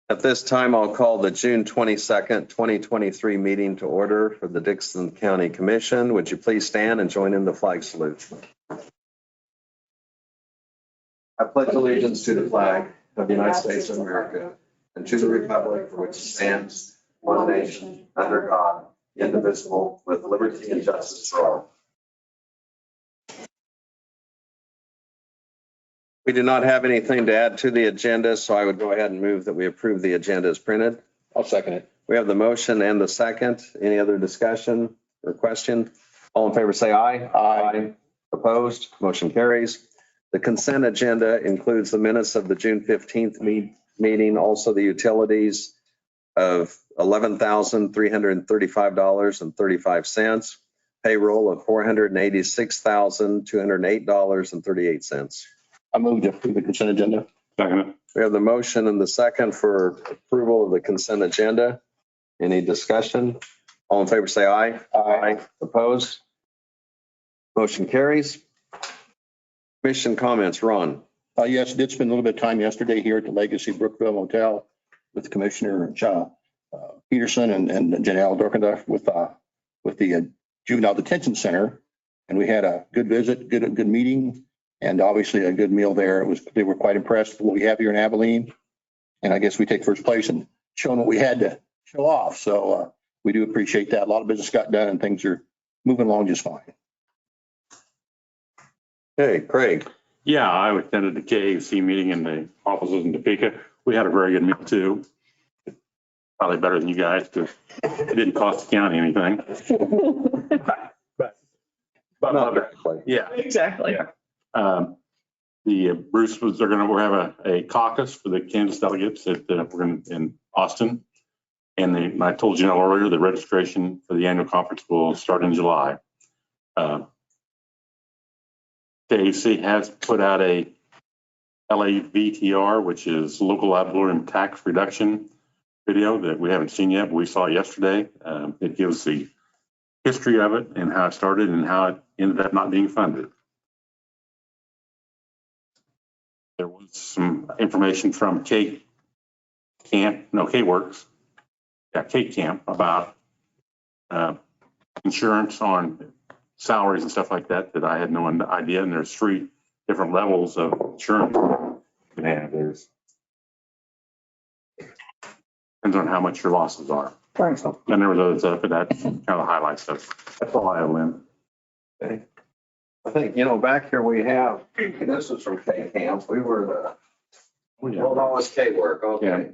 At this time, I'll call the June 22nd, 2023 meeting to order for the Dixon County Commission. Would you please stand and join in the flag salute? I pledge allegiance to the flag of the United States of America and to the republic for which it stands, one nation, under God, indivisible, with liberty and justice for all. We do not have anything to add to the agenda, so I would go ahead and move that we approve the agenda as printed. I'll second it. We have the motion and the second. Any other discussion or question? All in favor, say aye. Aye. Opposed? Motion carries. The consent agenda includes the minutes of the June 15th meeting, also the utilities of $11,335.35, payroll of $486,208.38. I move to approve the consent agenda. Second. We have the motion and the second for approval of the consent agenda. Any discussion? All in favor, say aye. Aye. Opposed? Motion carries. Commission comments, Ron. Yes, did spend a little bit of time yesterday here at the Legacy Brookville Motel with Commissioner Peterson and Janelle Dorkendorf with the Juvenile Detention Center. And we had a good visit, good meeting, and obviously a good meal there. They were quite impressed with what we have here in Abilene. And I guess we take first place in showing what we had to show off. So we do appreciate that. A lot of business got done and things are moving along just fine. Hey, Craig. Yeah, I attended the KAC meeting in the offices in Topeka. We had a very good meal too. Probably better than you guys because it didn't cost the county anything. But Not directly. yeah, Exactly. yeah. They're going to have a caucus for the Kansas delegates we're going in Austin. And I told Janelle earlier, the registration for the annual conference will start in July. KAC has put out a LAVTR, which is local ad valorem tax reduction video that we haven't seen yet, but we saw yesterday. It gives the history of it and how it started and how it ended up not being funded. There was some information from Kate Works about insurance on salaries and stuff like that I had no idea. And there's 3 different levels of insurance you can have. Depends on how much your losses are. Right. So, and there was other stuff, but that's kind of the highlight stuff. That's all I have, Lynn. Okay. I think, back here we have, this is from K-Camp. We were that was K-Work. Okay. Yeah.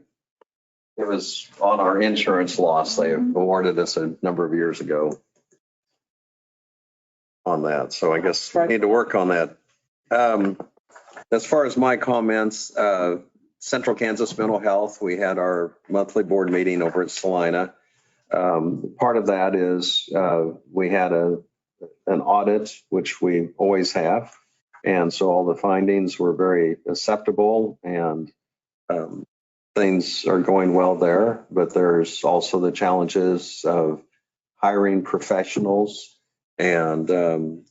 It was on our insurance loss. They awarded us a number of years ago on that. So I guess we need to work on that. As far as my comments, Central Kansas Mental Health, we had our monthly board meeting over at Salina. Part of that is we had an audit, which we always have. And so all the findings were very acceptable and things are going well there. But there's also the challenges of hiring professionals and then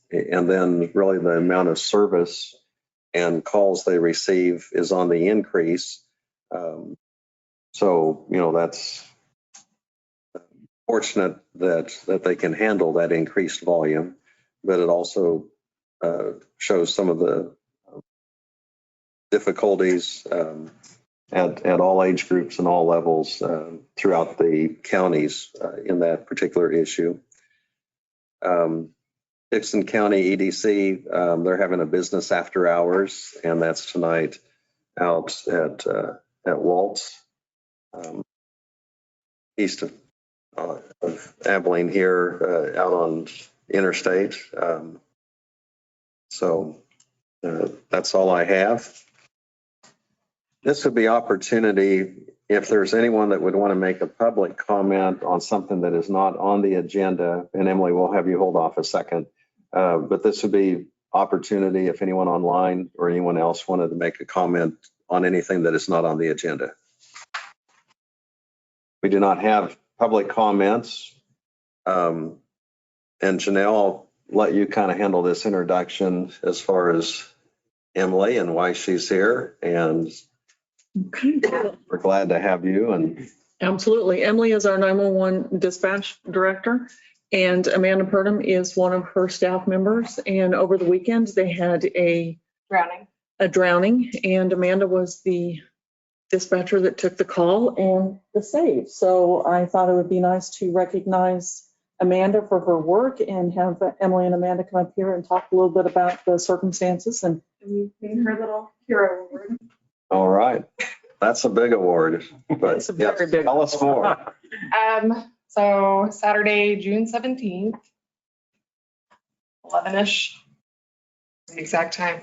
really the amount of service and calls they receive is on the increase. So, that's fortunate that they can handle that increased volume, but it also shows some of the difficulties at all age groups and all levels throughout the counties in that particular issue. Dixon County EDC, they're having a business after hours, and that's tonight out at Waltz, east of Abilene here, out on Interstate. So that's all I have. This would be opportunity if there's anyone that would want to make a public comment on something that is not on the agenda, and Emily, we'll have you hold off a second. But this would be opportunity if anyone online or anyone else wanted to make a comment on anything that is not on the agenda. We do not have public comments. And Janelle, I'll let you kind of handle this introduction as far as Emily and why she's here, and Okay. we're glad to have you. And Absolutely. Emily is our 911 dispatch director, and Amanda Purdom is one of her staff members. And over the weekend, they had a drowning, and Amanda was the dispatcher that took the call and the save. So I thought it would be nice to recognize Amanda for her work and have Emily and Amanda come up here and talk a little bit about the circumstances and her little hero award. all right, that's a big award, but It's a very yes, big tell us more. So Saturday, June 17th, 11-ish, the exact time.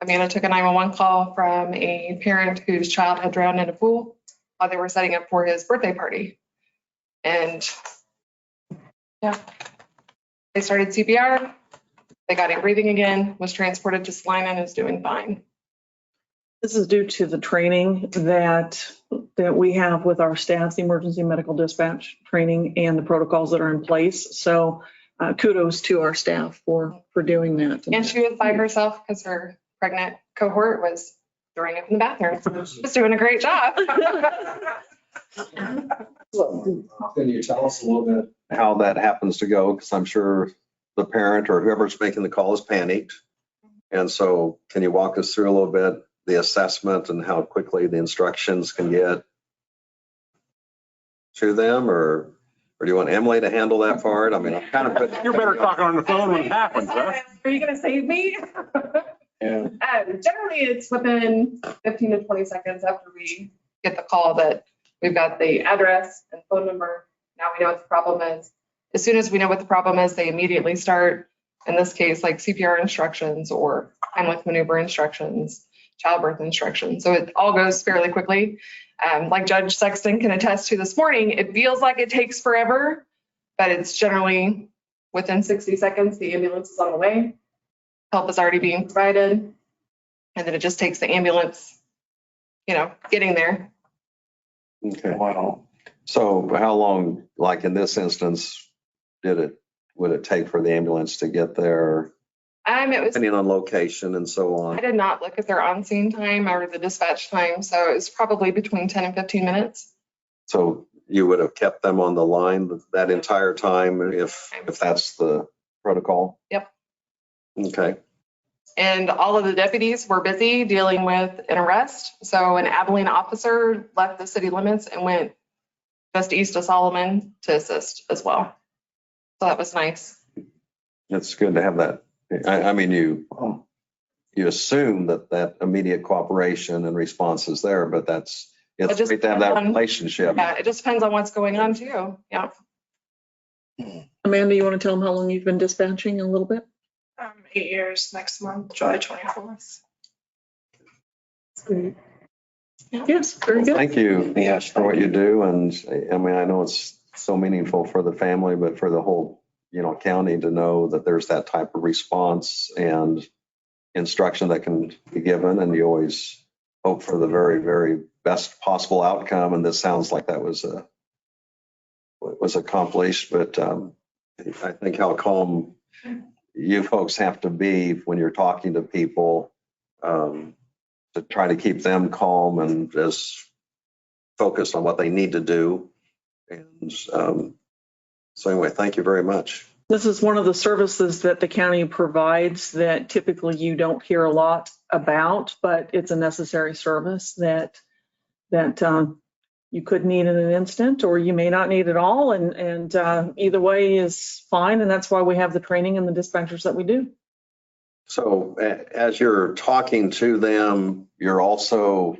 Amanda took a 911 call from a parent whose child had drowned in a pool while they were setting up for his birthday party. And yeah, they started CPR. They got him breathing again, was transported to Salina and is doing fine. This is due to the training that we have with our staff, the emergency medical dispatch training and the protocols that are in place. So kudos to our staff for doing that. And she was by herself because her pregnant cohort was throwing up in the bathroom. She was doing a great job. Can you tell us a little bit how that happens to go? Because I'm sure the parent or whoever's making the call is panicked. And so can you walk us through a little bit the assessment and how quickly the instructions can get to them? Or do you want Emily to handle that part? I mean, I'm kind of. You're better talking on the phone when it happens, huh? Are you going to save me? Yeah. Generally, it's within 15 to 20 seconds after we get the call that we've got the address and phone number. Now we know what the problem is. As soon as we know what the problem is, they immediately start, in this case, like CPR instructions or Heimlich maneuver instructions, childbirth instructions. So it all goes fairly quickly. Like Judge Sexton can attest to this morning, it feels like it takes forever, but it's generally within 60 seconds, the ambulance is on the way. Help is already being provided. And then it just takes the ambulance, getting there. Okay. Wow. So how long, like in this instance, would it take for the ambulance to get there? It was, Depending on location and so I on. did not look at their on-scene time or the dispatch time, so it was probably between 10 and 15 minutes. So you would have kept them on the line that entire time if that's the protocol? Yep. Okay. And all of the deputies were busy dealing with an arrest. So an Abilene officer left the city limits and went just east of Solomon to assist as well. So that was nice. It's good to have that. I mean, you assume that immediate cooperation and response is there, but it's just great to have that depends on- relationship. Yeah, it just depends on what's going on too. Yeah. Amanda, you want to tell them how long you've been dispatching a little bit? 8 years next month, July 24th. Yes, very good. Thank you. Yes. For what you do. And I mean, I know it's so meaningful for the family, but for the whole, county to know that there's that type of response and instruction that can be given. And you always hope for the very, very best possible outcome. And this sounds like that was accomplished, but I think how calm you folks have to be when you're talking to people to try to keep them calm and just focused on what they need to do. And so anyway, thank you very much. This is one of the services that the county provides that typically you don't hear a lot about, but it's a necessary service that you could need in an instant, or you may not need at all. And either way is fine. And that's why we have the training and the dispatchers that we do. So as you're talking to them, you're also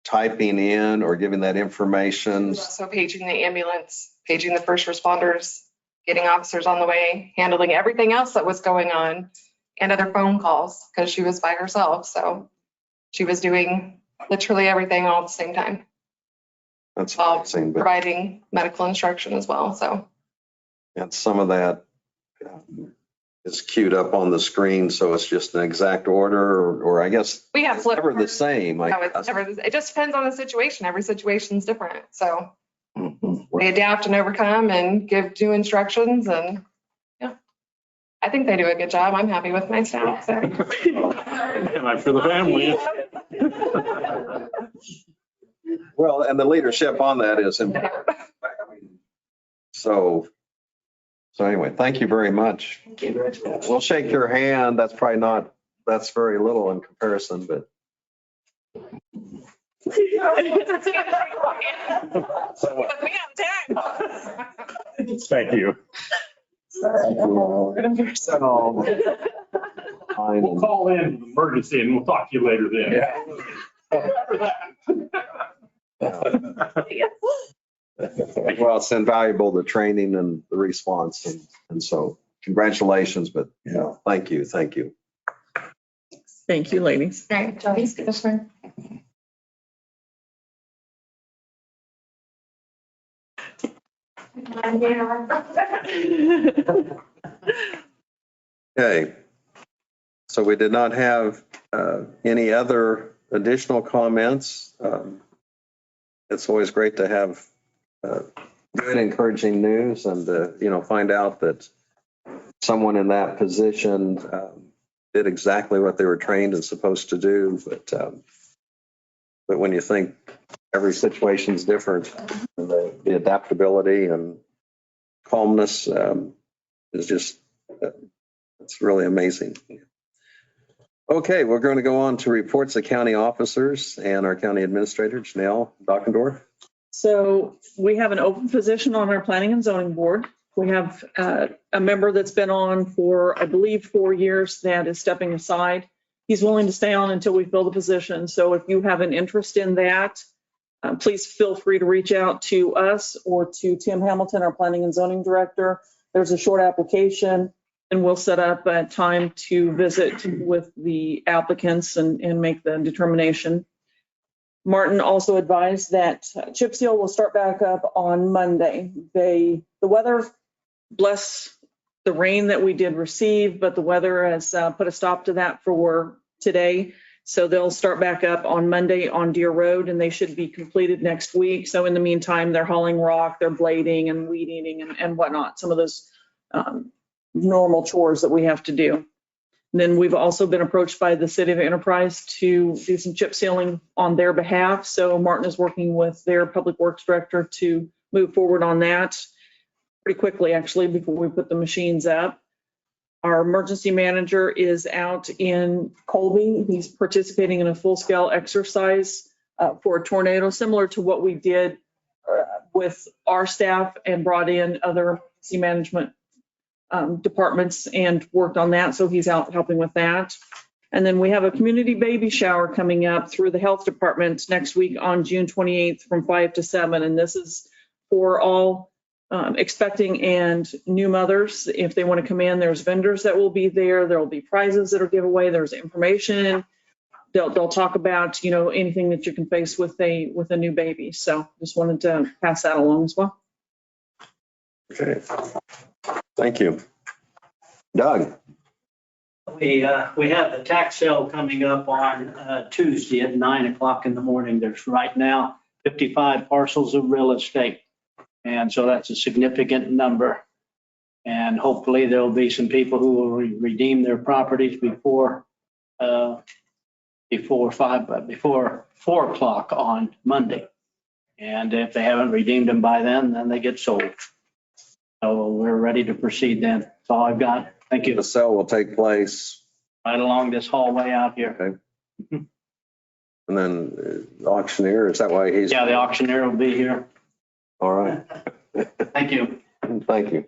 typing in or giving that information. So paging the ambulance, paging the first responders, getting officers on the way, handling everything else that was going on, and other phone calls because she was by herself. So she was doing literally everything all at the same time, That's while amazing. But providing medical instruction as well. So and some of that is queued up on the screen, so it's just an exact order, or I guess we have it's flip never the cards. same. No, it's never, it just depends on the situation. Every situation's different. So Mhm. we adapt and overcome and give due instructions and I think they do a good job. I'm happy with my staff. So. And I'm for the family. Well, and the leadership on that is important. So anyway, thank you very much. Thank you. We'll shake your hand. That's probably not, that's very little in comparison, but. Thank you. We'll call in an emergency and we'll talk to you later then. Well, it's invaluable, the training and the response. And so congratulations, but thank you. Thank you. Thank you, ladies. All right, Johnny's Commissioner. Okay. So we did not have any other additional comments. It's always great to have good, encouraging news and, find out that someone in that position did exactly what they were trained and supposed to do. But when you think every situation is different, the adaptability and calmness is just, it's really amazing. Okay, we're going to go on to reports of county officers and our county administrator, Janelle Dockendorf. So we have an open position on our planning and zoning board. We have a member that's been on for, I believe, 4 years that is stepping aside. He's willing to stay on until we fill the position. So if you have an interest in that, please feel free to reach out to us or to Tim Hamilton, our planning and zoning director. There's a short application and we'll set up a time to visit with the applicants and make the determination. Martin also advised that chip seal will start back up on Monday. The weather, bless the rain that we did receive, but the weather has put a stop to that for today. So they'll start back up on Monday on Deer Road and they should be completed next week. So in the meantime, they're hauling rock, they're blading and weed eating and whatnot. Some of those normal chores that we have to do. And then we've also been approached by the City of Enterprise to do some chip sealing on their behalf. So Martin is working with their Public Works Director to move forward on that pretty quickly, actually, before we put the machines up. Our emergency manager is out in Colby. He's participating in a full-scale exercise for a tornado, similar to what we did with our staff and brought in other emergency management departments and worked on that. So he's out helping with that. And then we have a community baby shower coming up through the health department next week on June 28th from 5 to 7. And this is for all expecting and new mothers. If they want to come in, there's vendors that will be there. There will be prizes that are giveaway. There's information. They'll talk about, anything that you can face with a new baby. So just wanted to pass that along as well. Okay. Thank you. Doug. We have the tax sale coming up on Tuesday at 9 o'clock in the morning. There's right now 55 parcels of real estate. And so that's a significant number. And hopefully there'll be some people who will redeem their properties before 4 o'clock on Monday. And if they haven't redeemed them by then they get sold. So we're ready to proceed then. That's all I've got. Thank you. The sale will take place Right along this hallway out here. Okay. And then the auctioneer, is that why he's? Yeah, the auctioneer will be here. All right. Thank you. Thank you.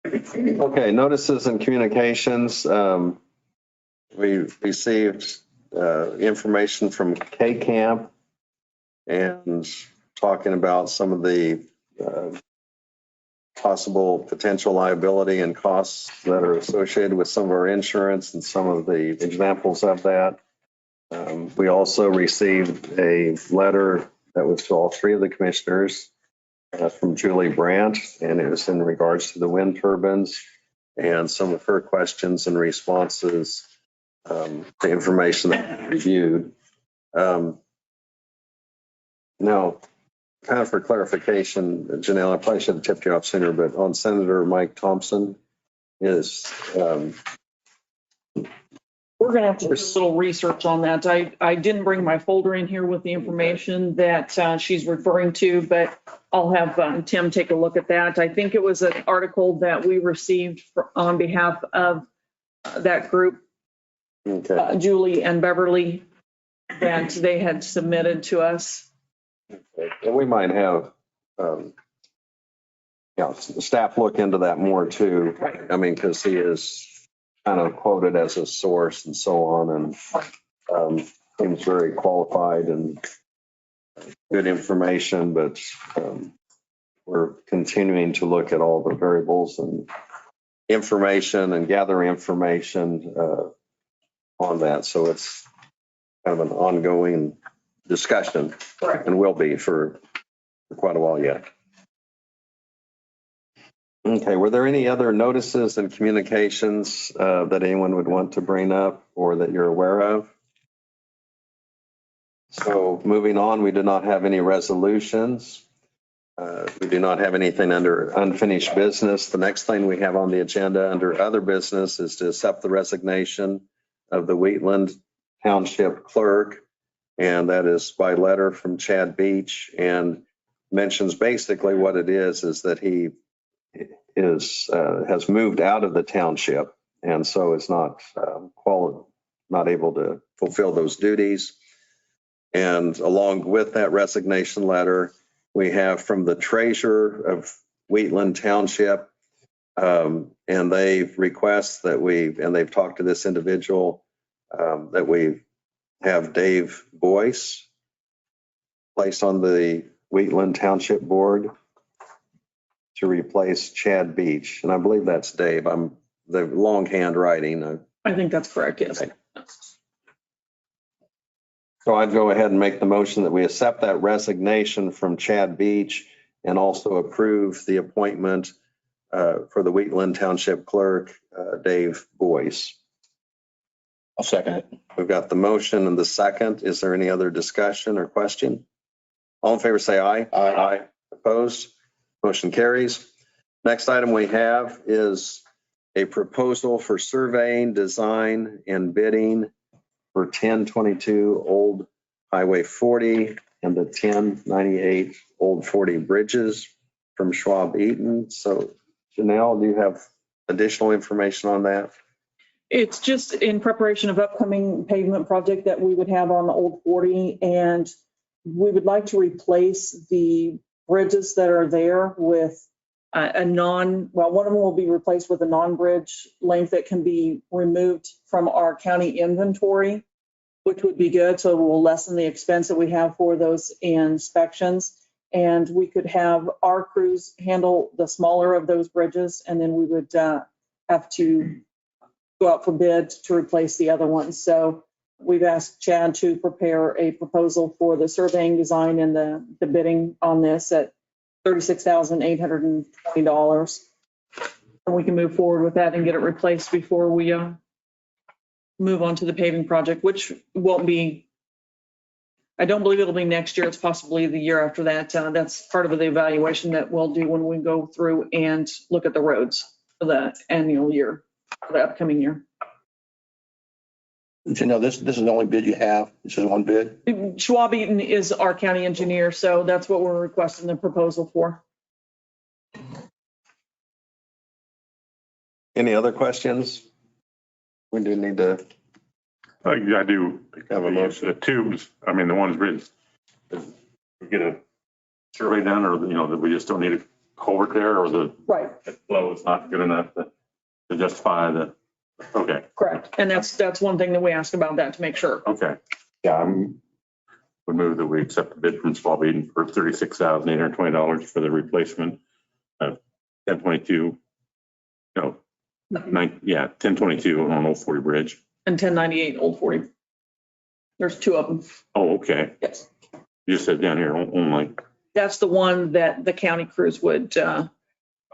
Okay, notices and communications. We received information from K-Camp and talking about some of the possible potential liability and costs that are associated with some of our insurance and some of the examples of that. We also received a letter that was to all three of the commissioners from Julie Brandt, and it was in regards to the wind turbines and some of her questions and responses, the information that we reviewed. Now, kind of for clarification, Janelle, I probably should have tipped you off sooner, but on Senator Mike Thompson is, We're gonna have to do a little research on that. I didn't bring my folder in here with the information that she's referring to, but I'll have Tim take a look at that. I think it was an article that we received on behalf of that group, okay. Julie and Beverly, that they had submitted to us. And we might have, staff look into that more too. Right. I mean, because he is kind of quoted as a source and so on, and seems very qualified and good information, but we're continuing to look at all the variables and information and gather information on that. So it's kind of an ongoing discussion. Correct. And will be for quite a while yet. Okay, were there any other notices and communications that anyone would want to bring up or that you're aware of? So moving on, we do not have any resolutions. We do not have anything under unfinished business. The next thing we have on the agenda under other business is to accept the resignation of the Wheatland Township Clerk. And that is by letter from Chad Beach, and mentions basically what it is that he has moved out of the township, and so is not able to fulfill those duties. And along with that resignation letter, we have from the treasurer of Wheatland Township, and they request that they've talked to this individual, that we have Dave Boyce placed on the Wheatland Township Board to replace Chad Beach. And I believe that's Dave. I'm the longhand writing. I think that's correct, yes. So I'd go ahead and make the motion that we accept that resignation from Chad Beach and also approve the appointment for the Wheatland Township Clerk, Dave Boyce. I'll second it. We've got the motion and the second. Is there any other discussion or question? All in favor, say aye. Aye. Opposed? Motion carries. Next item we have is a proposal for surveying, design, and bidding for 1022 Old Highway 40 and the 1098 Old 40 bridges from Schwab Eaton. So Janelle, do you have additional information on that? It's just in preparation of upcoming pavement project that we would have on the Old 40, and we would like to replace the bridges that are there with one of them will be replaced with a non-bridge length that can be removed from our county inventory, which would be good. So we'll lessen the expense that we have for those inspections. And we could have our crews handle the smaller of those bridges, and then we would have to go out for bid to replace the other ones. So we've asked Chad to prepare a proposal for the surveying, design, and the bidding on this at $36,820. And we can move forward with that and get it replaced before we move on to the paving project, which won't be, I don't believe it'll be next year. It's possibly the year after that. That's part of the evaluation that we'll do when we go through and look at the roads for the annual year, for the upcoming year. Janelle, this is the only bid you have? This is one bid? Schwab Eaton is our county engineer, so that's what we're requesting the proposal for. Any other questions? We do need to I do have a motion. the tubes. I mean, the ones we get a survey done, or that we just don't need a culvert there, or the Right, flow is not good enough to justify the. Okay. correct. And that's one thing that we ask about that to make sure. Okay. Yeah, would move that we accept the bid from Schwab Eaton for $36,820 for the replacement of 1022. No, 1022 on Old 40 Bridge. And 1098 Old 40. There's two of them. Oh, okay. Yes. You just said down here only. That's the one that the county crews would,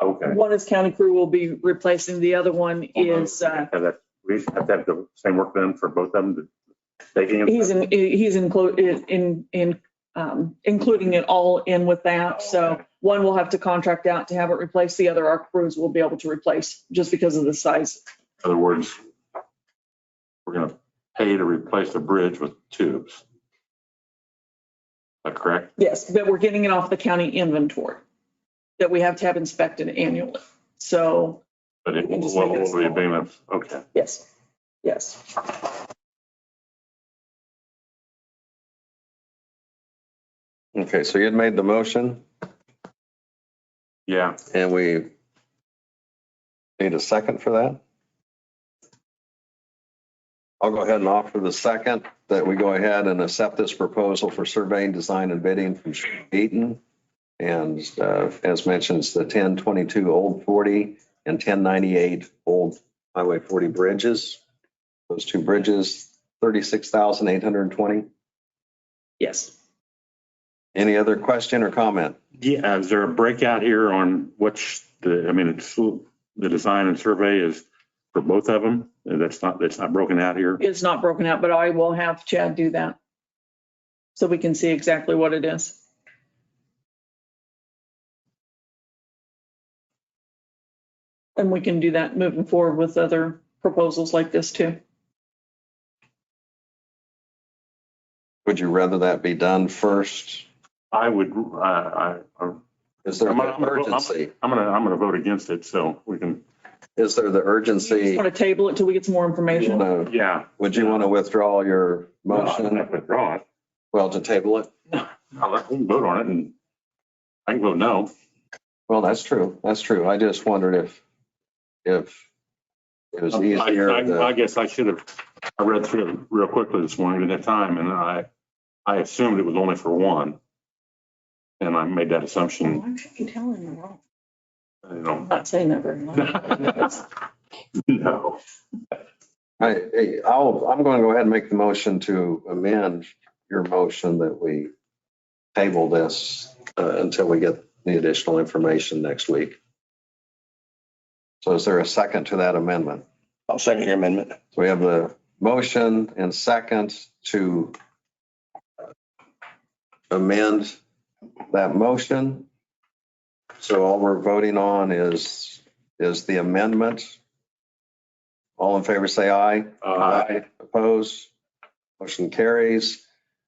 Okay. one is county crew will be replacing. The other one is, We have to have the same work done for both of them. he's included in including it all in with that. So one will have to contract out to have it replaced. The other, our crews will be able to replace just because of the size. In other words, we're going to pay to replace the bridge with tubes. Is that correct? Yes, but we're getting it off the county inventory that we have to have inspected annually. So, But it We can just what make it will be smaller. payments? Okay. yes, yes. Okay, so you had made the motion Yeah. and we need a second for that? I'll go ahead and offer the second that we go ahead and accept this proposal for surveying, design and bidding from Eaton. And as mentioned, it's the 1022 Old 40 and 1098 Old Highway 40 bridges. Those two bridges, 36,820. Yes. Any other question or comment? Yeah. Is there a breakout here on which it's the design and survey is for both of them? That's not broken out here. It's not broken out, but I will have Chad do that. So we can see exactly what it is. And we can do that moving forward with other proposals like this too. Would you rather that be done first? I would, Is there I'm gonna- the urgency? I'm gonna vote against it so we can, Is there the You urgency? just want to table it till we get some more information? yeah. Would you want to withdraw your I'm motion? not withdraw it. Well, to table it? We can vote on it and I can vote no. Well, that's true. That's true. I just wondered if it was easier. I guess I read through it real quickly this morning, didn't have time, and I assumed it was only for one. And I made that assumption, Why should you tell him wrong? I'm I'm not saying that very much. No. I'm going to go ahead and make the motion to amend your motion that we table this until we get the additional information next week. So is there a second to that amendment? I'll second your amendment. So we have the motion and second to amend that motion. So all we're voting on is the amendment. All in favor, say aye. Opposed? Motion carries.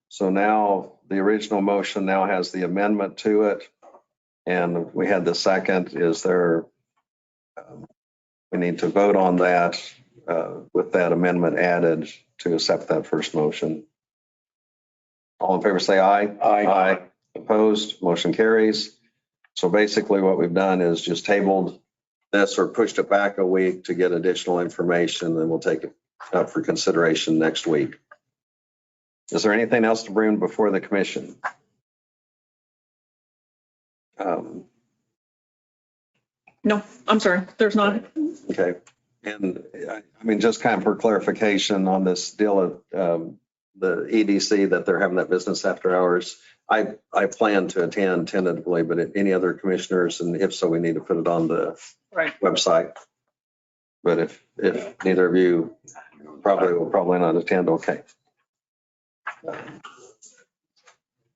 So now the original motion now has the amendment to it. And we had the second. Is there, we need to vote on that with that amendment added to accept that first motion. All in favor, say aye. Aye. Opposed? Motion carries. So basically what we've done is just tabled this or pushed it back a week to get additional information, then we'll take it up for consideration next week. Is there anything else to bring before the commission? No, I'm sorry. There's not. Okay. And I mean, just kind of for clarification on this deal of the EDC that they're having that business after hours, I plan to attend tentatively, but any other commissioners, and if so, we need to put it on the Right. website. But if neither of you will probably not attend, okay.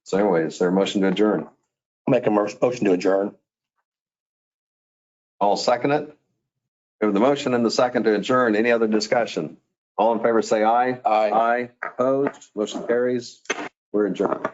So anyway, is there a motion to adjourn? I'll make a motion to adjourn. I'll second it. We have the motion and the second to adjourn. Any other discussion? All in favor, say aye. Aye. Aye. Opposed? Motion carries. We're adjourned.